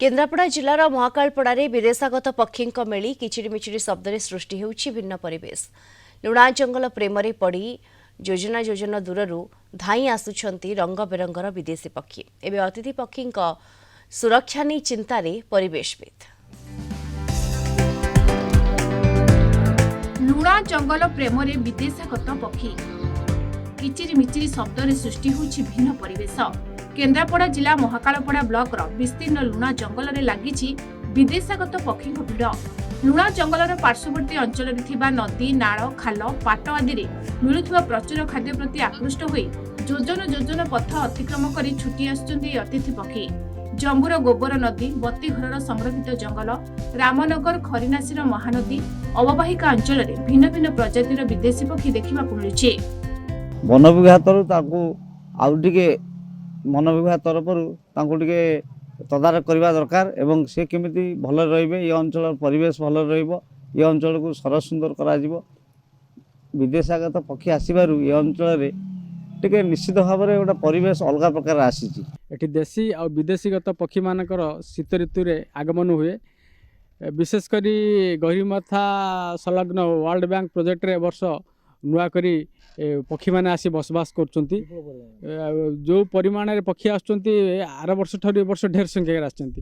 केन्द्रापड़ा जिलार महाकालपड़ारे विदेशागत पक्षी मेली किचिड़मिचिड़ी शब्द सृष्टि होउछि भिन्न परिवेश। लुणा जंगल प्रेम पड़ी योजना योजना दूररू धाई आसुछंती रंग बेरंगर विदेशी पक्षी। एबे अतिथि पक्षी सुरक्षा नहीं चिंतारे परिवेशविद। लुणा जंगल प्रेम विदेशागत पक्षी किचिड़मिचिड़ी शब्द सृष्टि होउछि भिन्न परिवेश। केन्द्रापड़ा जिला महाकालपड़ा ब्लॉक विस्तीर्ण लुणा जंगल में लगी विदेशागत पक्षी भिड़। लुणा जंगल पार्श्ववर्ती अंचल नदी नाल खाल पाट आदि मिलुवा प्रचुर खाद्य प्रति आकृष्ट हो योजन योजन पथ अतिक्रम कर छुटी आसुछन्ति अतिथि पक्षी। जंबुर गोबर नदी बत्तीघर संरक्षित जंगल रामनगर खरीनासीर महानदी अवबाहिका अंचल में भिन्न भिन्न प्रजातिर विदेशी पक्षी देखा मिलुछि। वन विभाग मन विभाग तरफ तदारख करवा दरकार एवं से केमिति भल रहिबे ये अंचल परिवेश भल रहिबो ये अंचल को सरस सुंदर करा जिवो। विदेशागत पक्षी आसीबारु ये अंचल रे टिके निश्चित भाव में गोटे परिवेश अलग प्रकार आसीची। एठी देशी और विदेशीगत पक्षी मानकर शीत ऋतु रे आगमन हुए। विशेषकर गहिरमथा संलग्न वर्ल्ड बैंक प्रोजेक्ट रे वर्ष नुआ करी पक्षी मैंने आसी बसवास करछंती। जो परिमाण रे पक्षी आछंती आर वर्ष ठर वर्ष ढेर संख्या आछंती।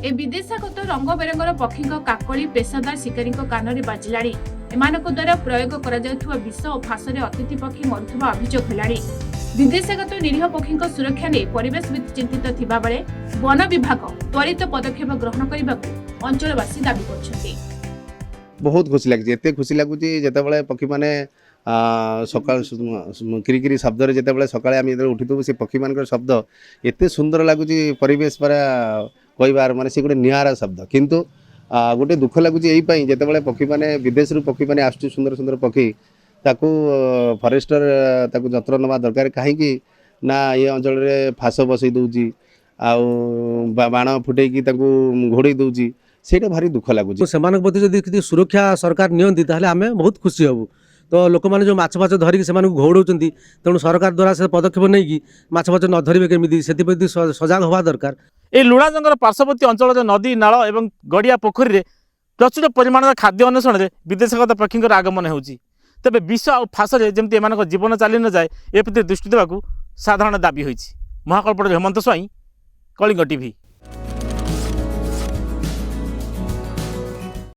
ए विदेशागत रंग बेरंगर पक्षी काकड़ी पेशादार शिकारी कान में बाजिलाणी। एमानक द्वारा प्रयोग करा जायथुवा विष और फांसरे अतिथि पक्षी मरुथुवा अभियोग हेलाणी। विदेशागत निरीह पक्षी सुरक्षा नहीं परिवेशविद चिंतित थिबा बेले वन विभाग त्वरित पदक्षेप ग्रहण करने अंचलवासी दाबी करछंती। बहुत खुशी लगे एत खुशी लगुच जिते पक्षी मैंने सका किरिकिरी शब्द जिते सका उठिथु से पक्षी मान शब्द एत सुंदर लगुच परिवेश पर कहबार माने से गोटे निआरा शब्द। किंतु गोटे दुख लगुच यही जिते पक्षी मैंने विदेश पक्षी मैंने आसु सुंदर सुंदर पक्षी ताकू फरेस्टर ताकू जत्न नवा दरकार कहीं ना ये अंचल फास बसई दौची बाण फुटेकी घोड़े दौची सेटा भारी दुख लगुच। से सुरक्षा सरकार नियंती ताहले आमे बहुत खुशी हबु। तो लोक मैंने जो माछ फाछ धरिक से घोड़ौंती तेणु सरकार द्वारा से पदक्षेप नहीं कि माछ फाछ न धरवे केमी से सजग हवा दरकार। ये लुणा जंगल पार्श्ववर्ती अंचल नदी नाल और गड़िया पोखरी में प्रचुर परिमाण खाद्य अन्वेषण में विदेशागत पक्षी आगमन होउछि। तेबे विष और फांसरे जमती एमानक जीवन चली न जाए ए प्रति दृष्टि देवाक साधारण दाबी होइछि। महाकालपड़ा हेमंत स्वाई, कलिंग टीवी।